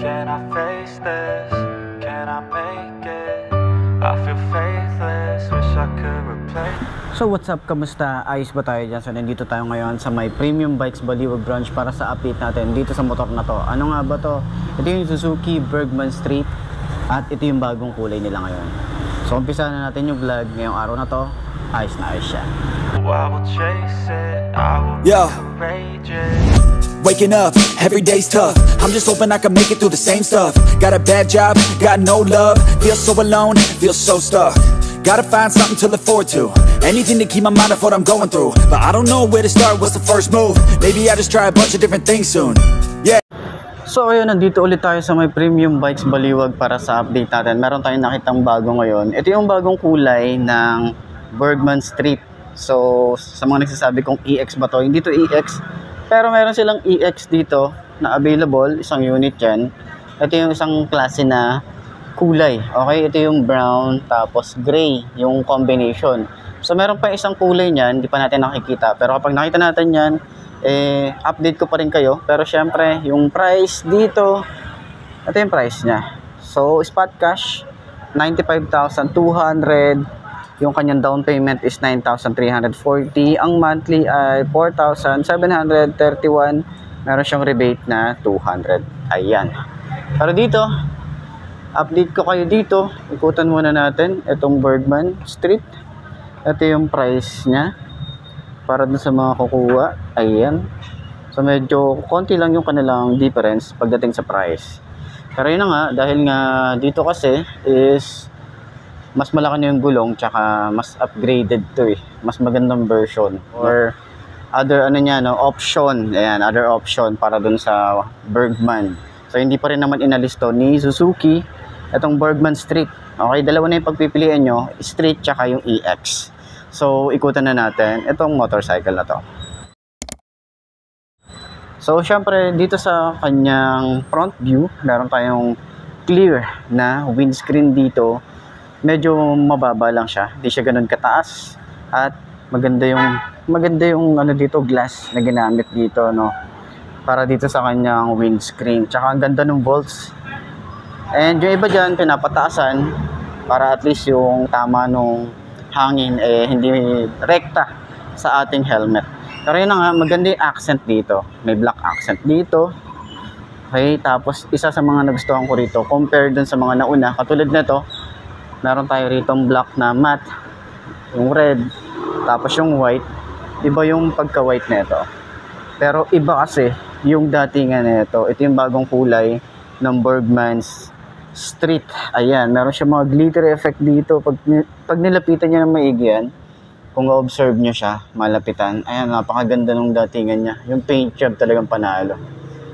Can I face this? Can I make it? I feel faithless, wish I could replace. So what's up, kamusta? Ayos ba tayo dyan? So nandito tayo ngayon sa may Premium Bikes Baliwag branch para sa update natin dito sa motor na to. Ano nga ba to? Ito yung Suzuki Bergman Street at ito yung bagong kulay nila ngayon. So umpisa na natin yung vlog ngayong araw na to. Ayos na ayos siya. I will chase it, I will Yo. rage it. Waking up, every day's tough. I'm just hoping I can make it through the same stuff. Got a bad job, got no love. Feel so alone, feel so stuck. Gotta find something to look forward to. Anything to keep my mind off what I'm going through. But I don't know where to start, what's the first move? Maybe I just try a bunch of different things soon. Yeah. So ayun, nandito ulit tayo sa may Premium Bikes Baliwag para sa update natin. Meron tayong nakitang bago ngayon. Ito yung bagong kulay ng Bergman Street. So sa mga nagsasabi kung EX ba to, hindi to EX. Pero meron silang EX dito na available, isang unit yan. Ito yung isang klase na kulay. Okay, ito yung brown tapos gray, yung combination. So meron pa isang kulay niyan, hindi pa natin nakikita. Pero kapag nakita natin yan, update ko pa rin kayo. Pero syempre, yung price dito, ito yung price niya. So spot cash, 95,200. Yung kanyang down payment is 9,340. Ang monthly ay 4,731. Meron siyang rebate na 200. Ayan. Pero dito, update ko kayo dito. Ikutan muna natin itong Bergman Street. Ito yung price niya para dun sa mga kukuha. Ayan. So medyo konti lang yung kanilang difference pagdating sa price. Pero yun na nga, dahil nga dito kasi is mas malaki na yung gulong, tsaka mas upgraded to mas magandang version or other option. Ayan, other option para dun sa Bergman. So hindi pa rin naman inalisto ni Suzuki itong Bergman Street. Okay, dalawa na yung pagpipilian nyo, Street tsaka yung EX. So ikutan na natin itong motorcycle na to. So syempre dito sa kanyang front view, meron tayong clear na windscreen dito. Medyo mababa lang siya, hindi siya ganoon kataas at maganda yung dito glass na ginamit dito para dito sa kanyang windscreen. Tsaka ang ganda ng bolts. And yung iba diyan pinapataasan para at least yung tama nung hangin hindi rekta sa ating helmet. Pero yun na nga, maganda yung accent dito. May black accent dito. Okay, tapos isa sa mga nagustuhan ko rito compared dun sa mga nauna, katulad nito, meron tayo rito black na matte, yung red, tapos yung white. Iba yung pagka-white nito. Pero iba kasi yung datingan nito. Ito yung bagong kulay ng Bergman's Street. Ayan, meron siya mga glitter effect dito. Pag nilapitan niya ng maigi yan, kung observe nyo siya, malapitan. Ayan, napakaganda ng datingan niya. Yung paint job talagang panalo.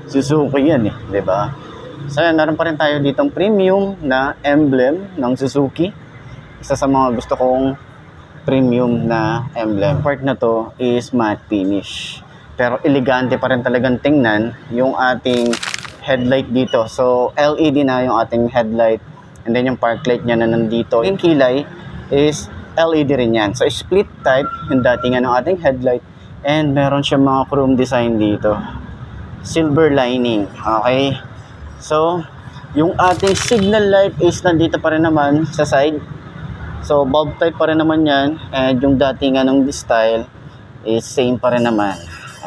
Suzuki yan diba? So yan, meron pa rin tayo ditong premium na emblem ng Suzuki. Isa sa mga gusto kong premium na emblem. Part na to is matte finish. Pero elegante pa rin talagang tingnan yung ating headlight dito. So LED na yung ating headlight. And then yung park light niya na nandito. Yung kilay is LED rin yan. So split type yung datingan ng ating headlight. And meron siya mga chrome design dito. Silver lining. Okay. So, yung ating signal light is nandito pa rin naman sa side. So, bulb type pa rin naman yan. And yung dating ng style is same pa rin naman.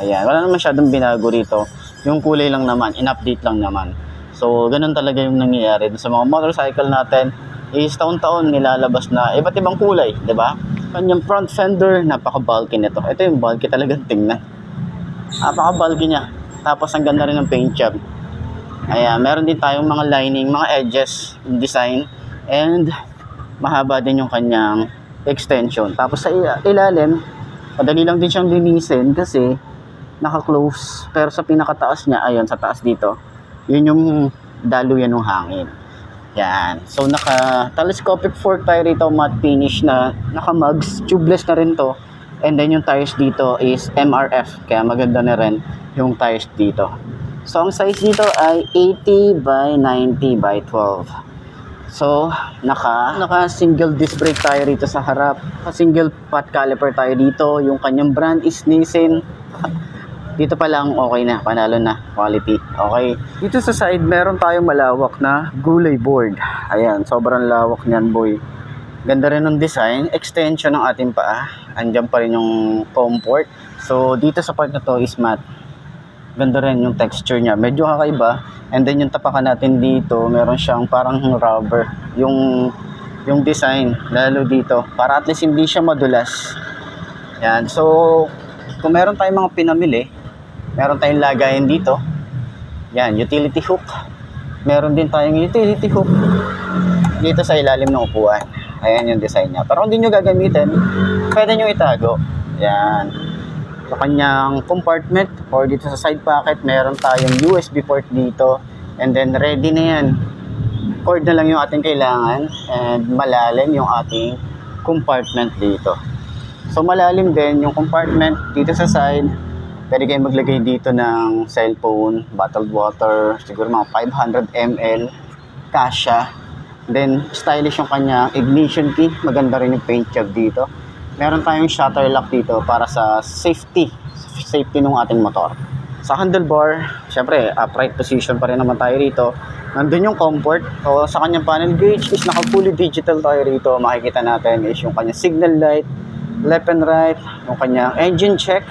Ayan, wala naman masyadong binago rito. Yung kulay lang naman, in-update lang naman. So, ganun talaga yung nangyayari. Sa mga motorcycle natin is taon-taon nilalabas na iba't ibang kulay, di ba? Kanyang front fender, napaka-bulky nito. Ito yung bulky talagang tingnan. Napaka-bulky niya. Tapos, ang ganda rin ng paint job. Ayan, meron din tayong mga lining, mga edges, design, and mahaba din yung kanyang extension. Tapos sa ilalim, madali lang din siyang linisin kasi naka-close. Pero sa pinakataas niya, ayun, sa taas dito, yun yung daluyan ng hangin. Yan. So, naka-telescopic fork tayo rito, matte finish na naka-mugs, tubeless na rin to. And then yung tires dito is MRF, kaya maganda na rin yung tires dito. So, ang size dito ay 80 by 90 by 12. So, naka single disc brake tayo rito sa harap. Single pot caliper tayo dito. Yung kanyang brand is Nissin. Dito pa lang okay na, panalo na, quality. Okay. Dito sa side, meron tayong malawak na gulay board. Ayan, sobrang lawak niyan, boy. Ganda rin ng design, extension ng ating paa. Andiyan pa rin yung comfort. So, dito sa part na to is matte. Ganda rin yung texture niya, medyo kakaiba. And then yung tapakan natin dito, meron siyang parang rubber. Yung design, lalo dito. Para at least hindi siya madulas. Yan, so kung meron tayong mga pinamili, meron tayong lagayan dito. Yan, utility hook. Meron din tayong utility hook dito sa ilalim ng upuan. Ayan yung design niya. Pero kung hindi nyo gagamitin, pwede nyo itago. Yan. Sa kanyang compartment or dito sa side pocket, meron tayong USB port dito. And then ready na yan. Cord na lang yung ating kailangan. And malalim yung ating compartment dito. So malalim din yung compartment dito sa side. Pwede kayong maglagay dito ng cellphone, bottled water, siguro mga 500 ml, kasya. Then stylish yung kanya ignition key, maganda rin yung paint job dito. Meron tayong shutter lock dito para sa safety ng ating motor. Sa handlebar, syempre upright position pa rin naman tayo rito. Nandun yung comfort. So sa kanyang panel gauge is naka fully digital tayo rito. Makikita natin is yung kanyang signal light, left and right, yung kanyang engine check,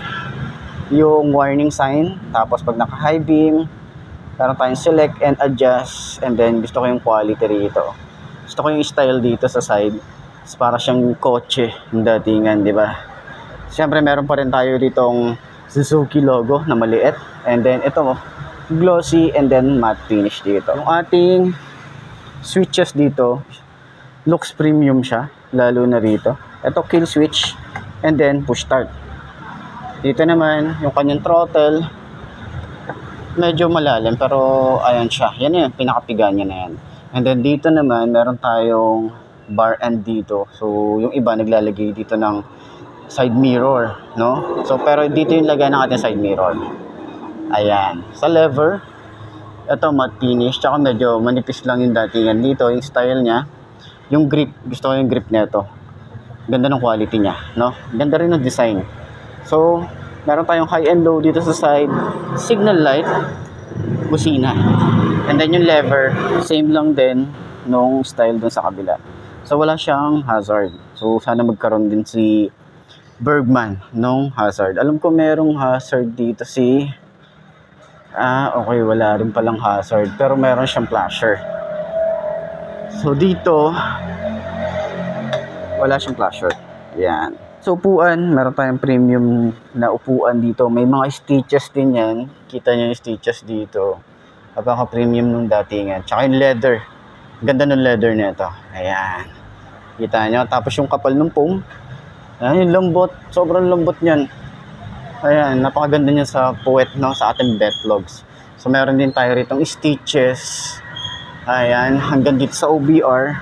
yung warning sign, tapos pag naka high beam, meron tayong select and adjust, and then gusto ko yung quality rito. Gusto ko yung style dito sa side, para siyang kotse yung datingan, di ba? Siyempre meron pa rin tayo ditong Suzuki logo na maliit, and then ito glossy and then matte finish dito. Yung ating switches dito, looks premium siya, lalo na rito. Ito kill switch and then push start. Dito naman yung kanyang throttle, medyo malalim pero ayan siya. Yan yung pinakapiga niya na yan. And then dito naman meron tayong bar end dito. So yung iba naglalagay dito ng side mirror, no? So pero dito yung lagay ng ating side mirror. Ayan. Sa lever, ito matte finish, tsaka medyo manipis lang yung datingan dito, yung style niya. Yung grip, gusto ko yung grip nito. Ganda ng quality niya, no? Ganda rin ng design. So, meron tayong high and low dito sa side, signal light, busina. And then yung lever, same lang din nung style dun sa kabila. So, wala siyang hazard. So, sana magkaroon din si Bergman nung hazard. Alam ko merong hazard dito si... okay, wala rin palang hazard. Pero meron siyang flasher. So, dito... wala siyang flasher. Yan. So, upuan, meron tayong premium na upuan dito. May mga stitches din yan. Kita nyo yung stitches dito. Napaka-premium nung datingan. Tsaka yung leather. Ganda ng leather nito. Ayan. Kita nyo. Tapos yung kapal ng foam. Ayan, yung lambot. Sobrang lambot niyan. Ayan, napakaganda niya sa puwet, no? Sa ating betlogs. So, meron din tayo ritong stitches. Ayan, hanggang dito sa OBR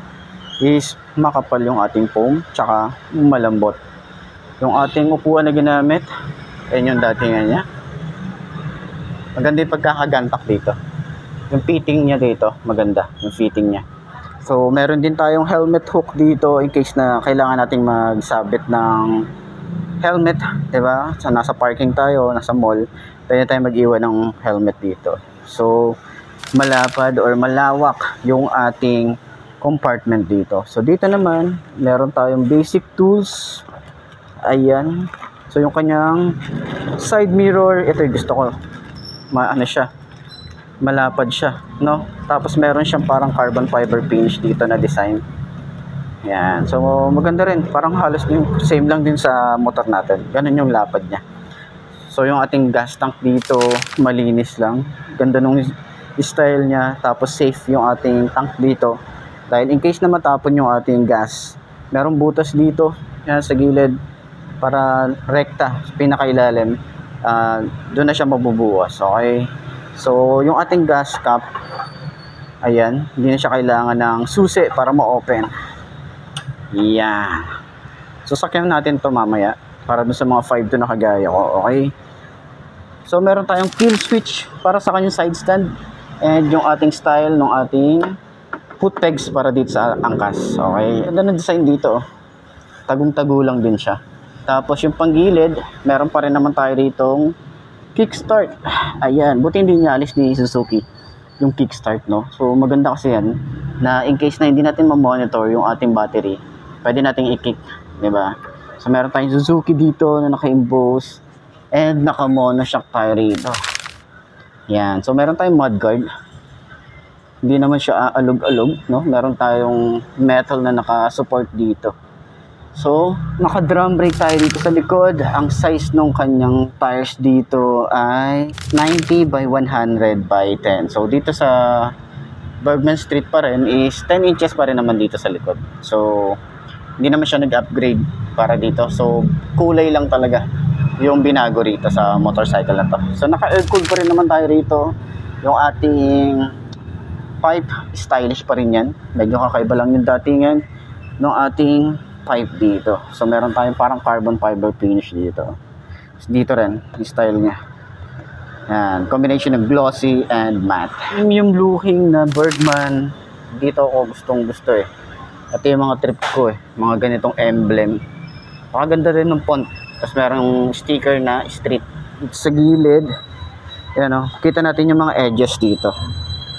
is makapal yung ating foam, tsaka malambot. Yung ating upuan na ginamit, ayun yung datingan niya. Maganda yung pagkakagantak dito. Yung fitting niya dito, maganda yung fitting niya. So, meron din tayong helmet hook dito in case na kailangan nating magsabit ng helmet, diba? So, nasa parking tayo, nasa mall, pwede tayo mag-iwan ng helmet dito. So, malapad or malawak yung ating compartment dito. So, dito naman, meron tayong basic tools. Ayan. So, yung kanyang side mirror, ito yung gusto ko. Ano siya? Malapad siya, no? Tapos, meron siyang parang carbon fiber finish dito na design. Ayan. So, maganda rin. Parang halos yung same lang din sa motor natin. Ganun yung lapad niya. So, yung ating gas tank dito, malinis lang. Ganda nung style niya. Tapos, safe yung ating tank dito. Dahil in case na matapon yung ating gas, merong butas dito, yan sa gilid, para rekta, pinakailalim, doon na siya mabubuwas. Okay? So, yung ating gas cap, ayan, hindi na siya kailangan ng susi para ma-open. Yan. So, sakyan natin to mamaya, para dun sa mga 5 to na kagaya ko. Okay? So, meron tayong kill switch para sa kanyang side stand, and yung ating style ng ating foot pegs para dito sa angkas. Okay? Ganda ng design dito. Tagong-tago lang din siya. Tapos yung panggilid, meron pa rin naman tayo ditong Kickstart. Ayan, buti hindi niya alis ni Suzuki yung kickstart, no? So maganda kasi yan na in case na hindi natin ma-monitor yung ating battery, pwede nating i-kick, di ba? So meron tayong Suzuki dito na naka-emboss and naka-mono shock tayo rito. Yan. So meron tayong mudguard. Hindi naman siya alog-alog, no? Meron tayong metal na naka-support dito. So, naka-drum brake tayo dito sa likod. Ang size nung kanyang tires dito ay 90 by 100 by 10. So, dito sa Bergman Street pa rin is 10 inches pa rin naman dito sa likod. So, hindi naman siya nag-upgrade para dito. So, kulay lang talaga yung binago rito sa motorcycle na to. So, naka-air cool pa rin naman tayo rito. Yung ating pipe, stylish pa rin yan. Medyo kakaiba lang yung datingan ng ating pipe dito. So meron tayong parang carbon fiber finish dito. So, dito rin yung style niya. Yan, combination ng glossy and matte. Yung looking na Bergman dito ako gustong-gusto eh. Ito yung mga trip ko eh, mga ganitong emblem. Pakaganda rin ng font. Tapos merong sticker na street. Dito sa gilid, yan o, kita natin yung mga edges dito.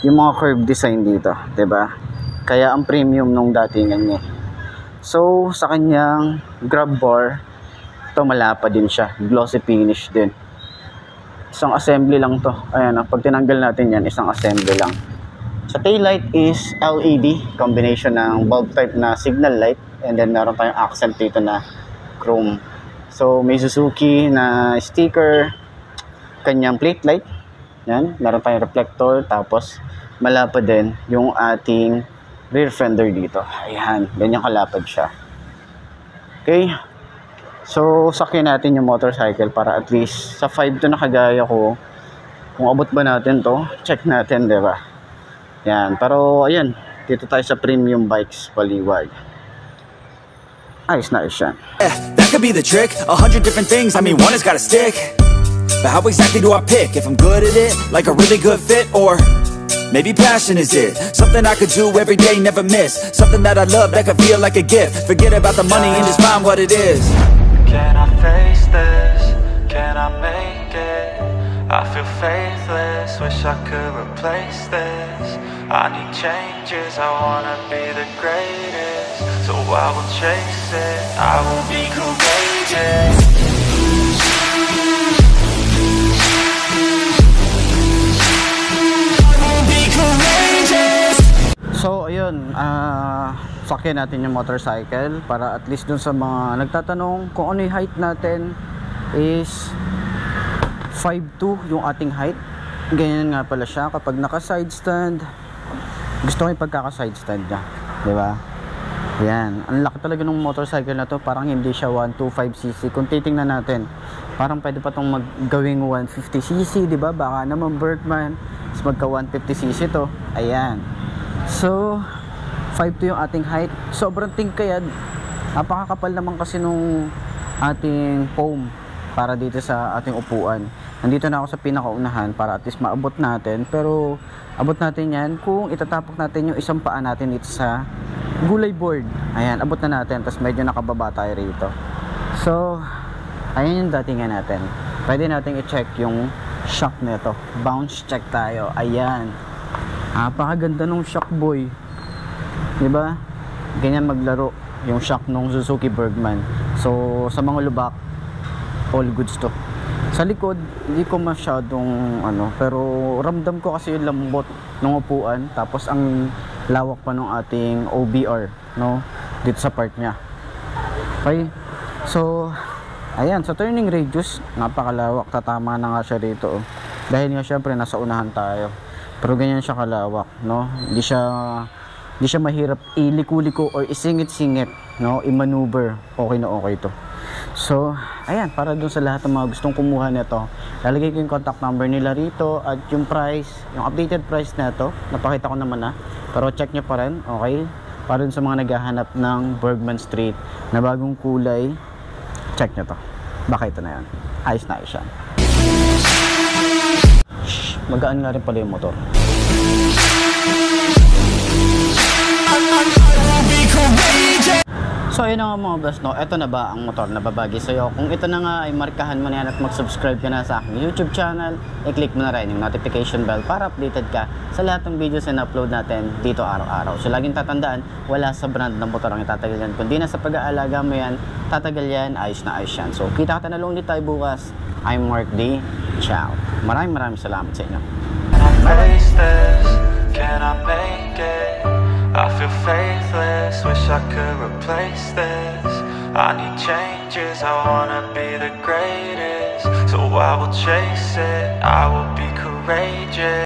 Yung mga curve design dito, 'di ba? Kaya ang premium nung datingan niya. So, sa kanyang grab bar, ito malapad din siya. Glossy finish din. Isang assembly lang to. Ayan, pag tinanggal natin yan, isang assembly lang. Sa tail light is LED, combination ng bulb type na signal light. And then meron tayong accent dito na chrome. So, may Suzuki na sticker, kanyang plate light. Yan, meron tayong reflector. Tapos, malapad din yung ating rear fender dito. Ayan, ganyan kalapad siya. Okay. So, sakyan natin yung motorcycle para at least sa 5 to na kagaya ko, kung abot ba natin to, check natin, diba? Yan, pero ayan, dito tayo sa premium bikes paliwag. Ayos na ayos yan. Yeah, that could be the trick. 100 different things, I mean one has gotta stick. But how exactly do I pick? If I'm good at it, like a really good fit, or maybe passion is it? Something I could do every day, never miss. Something that I love, that could feel like a gift. Forget about the money and just find what it is. Can I face this? Can I make it? I feel faithless, wish I could replace this. I need changes, I wanna be the greatest. So I will chase it, I will be courageous. So ayun, sakyan natin yung motorcycle para at least dun sa mga nagtatanong kung ano yung height natin is 5'2" yung ating height. Ganyan nga pala siya kapag naka side stand. Gusto ko yung pagkaka side stand niya, di ba? Yan, ang laki talaga ng motorcycle na to. Parang hindi siya 125cc. Kung titingnan natin, parang pwede pa tong maggawing 150cc, di ba? Baka naman Bergman is magka 150cc to. Ayan. So 5'2" yung ating height. Sobrang tingkayad. Napakakapal naman kasi nung ating foam para dito sa ating upuan. Nandito na ako sa pinakaunahan para at least maabot natin. Pero abot natin yan kung itatapak natin yung isang paa natin dito sa gulay board. Ayan, abot na natin. Tapos medyo nakababa tayo rito. So ayan yung datingan natin. Pwede natin i-check yung shock nito. Bounce check tayo. Ayan. Napakaganda nung shock boy. Diba? Ganyan maglaro yung shock nung Suzuki Bergman. So sa mga lubak, all goods to. Sa likod, hindi ko masyadong pero ramdam ko kasi yung lambot ng upuan. Tapos ang lawak pa ng ating OBR, no? Dito sa part niya. Okay? So ayan, sa turning radius, napakalawak. Tatama na nga siya dito. Dahil nga syempre nasa unahan tayo. Pero ganyan siya kalawak, no? Hindi siya mahirap iliko-liko or isingit-singit, no? I-maneuver. Okay na okay to. So, ayan, para dun sa lahat ng mga gustong kumuha nito, lalagay ko yung contact number nila rito at yung price, yung updated price na to, napakita ko naman na. Pero check nyo pa rin, okay? Para dun sa mga naghahanap ng Bergman Street na bagong kulay, check nyo to. Baka ito na yan. Ayos na ayos yan. Magaan nga rin pala yung motor. So ayun na nga mga boss, no, ito na ba ang motor na babagi sa'yo? Kung ito na nga ay markahan mo na yan at mag-subscribe ka na sa aking YouTube channel, i-click mo na rin yung notification bell para updated ka sa lahat ng videos na upload natin dito araw-araw. So laging tatandaan, wala sa brand ng motor ang itatagal yan. Kundi na sa pag-aalaga mo yan, tatagal yan, ayos na ayos yan. So kita ka na lang ulit tayo bukas. I'm Mark D. Ciao. Maraming salamat sa inyo. Face this, can I make it? I feel faithless, wish I could replace this. I need changes, I wanna be the greatest. So I will chase it, I will be courageous.